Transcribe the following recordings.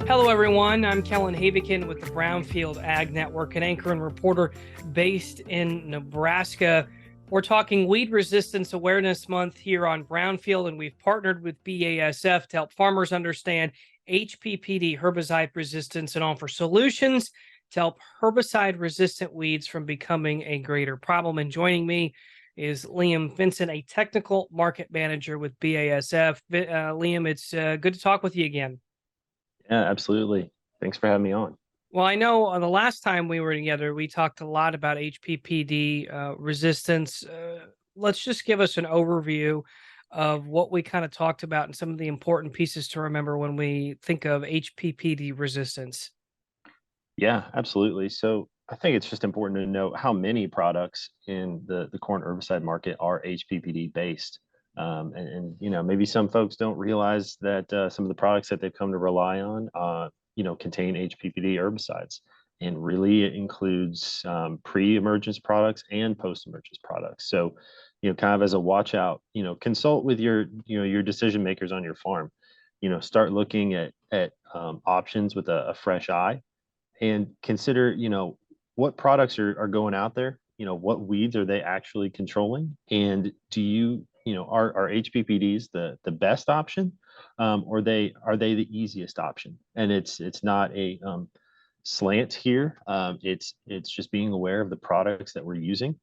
Hello, everyone. I'm Kellan Heavican with the Brownfield Ag Network, an anchor and reporter based in Nebraska. We're talking Weed Resistance Awareness Month here on Brownfield, and we've partnered with BASF to help farmers understand HPPD herbicide resistance and offer solutions to help herbicide-resistant weeds from becoming a greater problem. And joining me is Vincent, a technical market manager with BASF. Liam, it's good to talk with you again. Yeah, absolutely. Thanks for having me on. Well, I know the last time we were together, we talked a lot about HPPD resistance. Let's just give us an overview of what we kind of talked about and some of the important pieces to remember when we think of HPPD resistance. Yeah, absolutely. So I think it's just important to note how many products in the corn herbicide market are HPPD based. Maybe some folks don't realize that some of the products that they've come to rely on, contain HPPD herbicides. And really it includes pre-emergence products and post-emergence products. So, kind of as a watch out, consult with your decision makers on your farm. Start looking at options with a fresh eye and consider, what products are going out there, what weeds are they actually controlling? And do are HPPDs the best option? Or are they the easiest option? And it's not a slant here. It's just being aware of the products that we're using.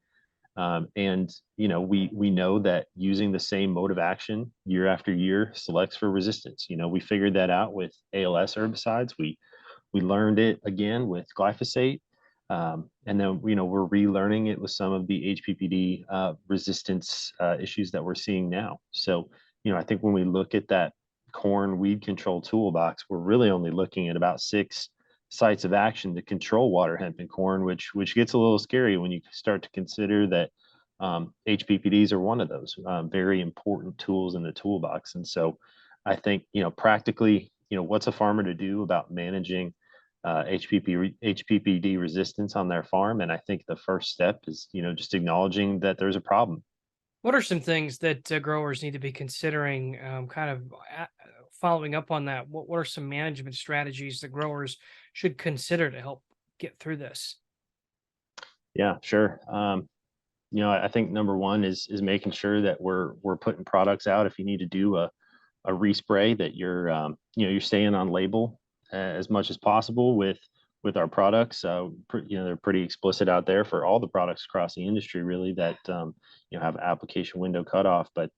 We know that using the same mode of action year after year selects for resistance. We figured that out with ALS herbicides. We learned it again with glyphosate. And then, we're relearning it with some of the HPPD resistance issues that we're seeing now. So, I think when we look at that corn weed control toolbox, we're really only looking at about 6 sites of action to control water hemp and corn, which gets a little scary when you start to consider that HPPDs are one of those very important tools in the toolbox. And so I think, practically, what's a farmer to do about managing HPPD resistance on their farm? And I think the first step is, just acknowledging that there's a problem. What are some things that growers need to be considering, following up on that? What are some management strategies that growers should consider to help get through this? Yeah, sure. I think number one is making sure that we're putting products out. If you need to do a respray, that you're staying on label as much as possible with our products. They're pretty explicit out there for all the products across the industry, really, that have application window cutoff. But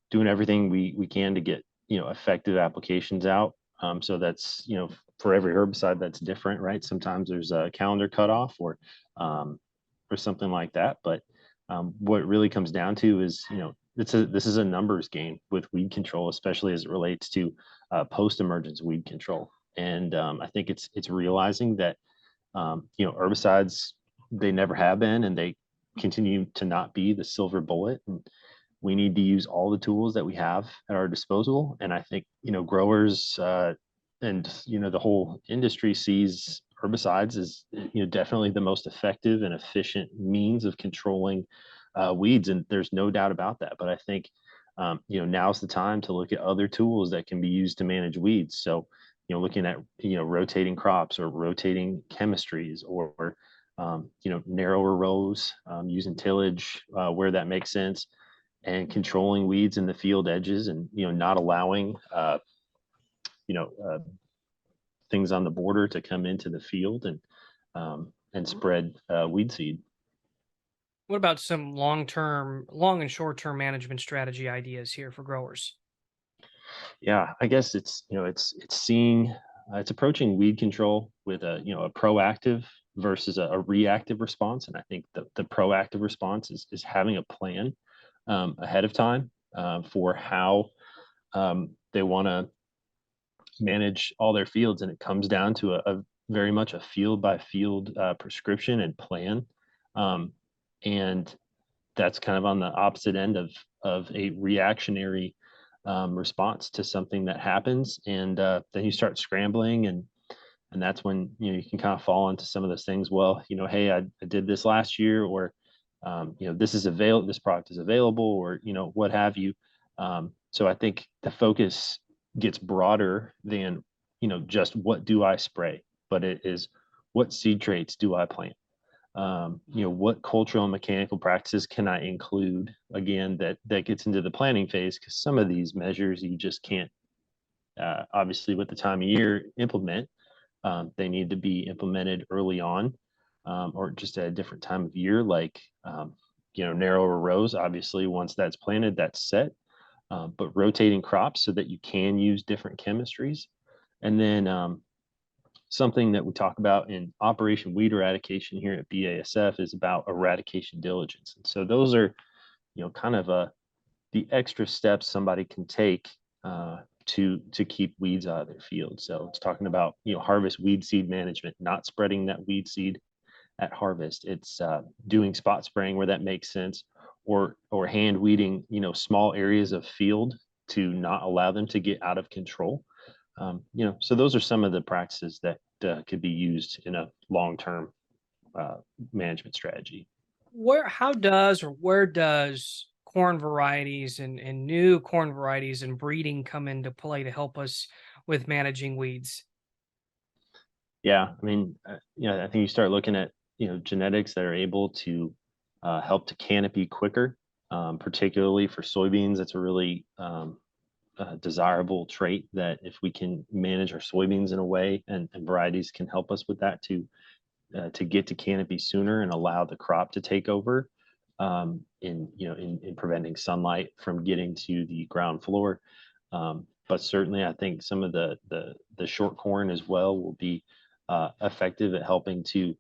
doing everything we can to get effective applications out. So that's for every herbicide that's different, right? Sometimes there's a calendar cutoff or something like that. But what it really comes down to is this is a numbers game with weed control, especially as it relates to post-emergence weed control. And I think it's realizing that herbicides, they never have been, and they continue to not be the silver bullet. And we need to use all the tools that we have at our disposal. And I think growers and the whole industry sees herbicides as definitely the most effective and efficient means of controlling weeds, and there's no doubt about that. But I think now's the time to look at other tools that can be used to manage weeds. So looking at rotating crops or rotating chemistries, or narrower rows, using tillage where that makes sense, and controlling weeds in the field edges, and not allowing you know uh, things on the border to come into the field and spread weed seed. What about some long and short-term management strategy ideas here for growers? Yeah, I guess it's approaching weed control with a proactive versus a reactive response. And I think the proactive response is having a plan ahead of time for how they want to manage all their fields. And it comes down to a very much a field by field prescription and plan. Um, and that's kind of on the opposite end of a reactionary response to something that happens. And then you start scrambling, and that's when you can kind of fall into some of those things. Well, hey, I did this last year, or this product is available, or what have you. So I think the focus gets broader than just what do I spray, but it is what seed traits do I plant? What cultural and mechanical practices can I include? Again, that gets into the planning phase, because some of these measures you just can't, obviously, with the time of year, implement. They need to be implemented early on, or just at a different time of year, like narrower rows. Obviously, once that's planted, that's set. But rotating crops so that you can use different chemistries, and then something that we talk about in Operation Weed Eradication here at BASF is about eradication diligence. And so those are, kind of the extra steps somebody can take to keep weeds out of their field. So it's talking about, harvest weed seed management, not spreading that weed seed at harvest. It's doing spot spraying where that makes sense, or hand weeding, small areas of field to not allow them to get out of control. So those are some of the practices that could be used in a long-term management strategy. Where does corn varieties and new corn varieties and breeding come into play to help us with managing weeds? Yeah, I mean, I think you start looking at genetics that are able to help to canopy quicker, particularly for soybeans. That's a really desirable trait, that if we can manage our soybeans in a way, and varieties can help us with that to get to canopy sooner and allow the crop to take over, in preventing sunlight from getting to the ground floor. But certainly, I think some of the short corn as well will be effective at helping to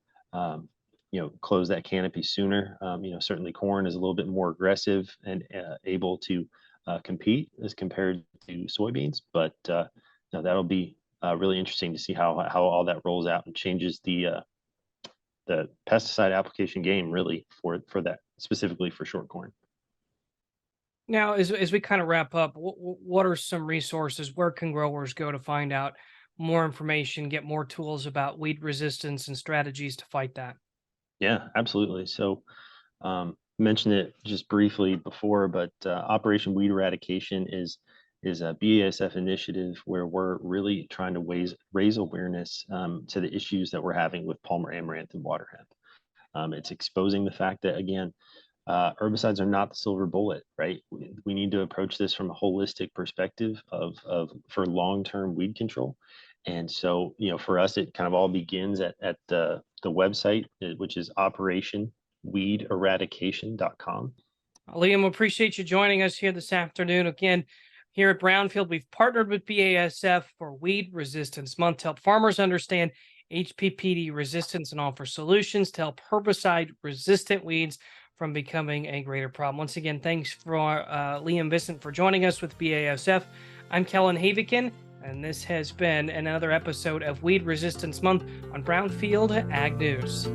close that canopy sooner. Certainly corn is a little bit more aggressive and able to compete as compared to soybeans, but that'll be really interesting to see how all that rolls out and changes the pesticide application game, really, for that, specifically for short corn. Now, as we kind of wrap up, what are some resources? Where can growers go to find out more information, get more tools about weed resistance and strategies to fight that? Yeah, absolutely. So, mentioned it just briefly before, but Operation Weed Eradication is a BASF initiative where we're really trying to raise awareness to the issues that we're having with Palmer amaranth and water hemp. It's exposing the fact that, again, herbicides are not the silver bullet, right? We need to approach this from a holistic perspective for long-term weed control. And so, for us, it kind of all begins at the website, which is operationweederadication.com. Liam, appreciate you joining us here this afternoon. Again, here at Brownfield, we've partnered with BASF for Weed Resistance Month to help farmers understand HPPD resistance and offer solutions to help herbicide-resistant weeds from becoming a greater problem. Once again, thanks for Liam Vincent for joining us with BASF. I'm Kellan Heavican, and this has been another episode of Weed Resistance Month on Brownfield Ag News.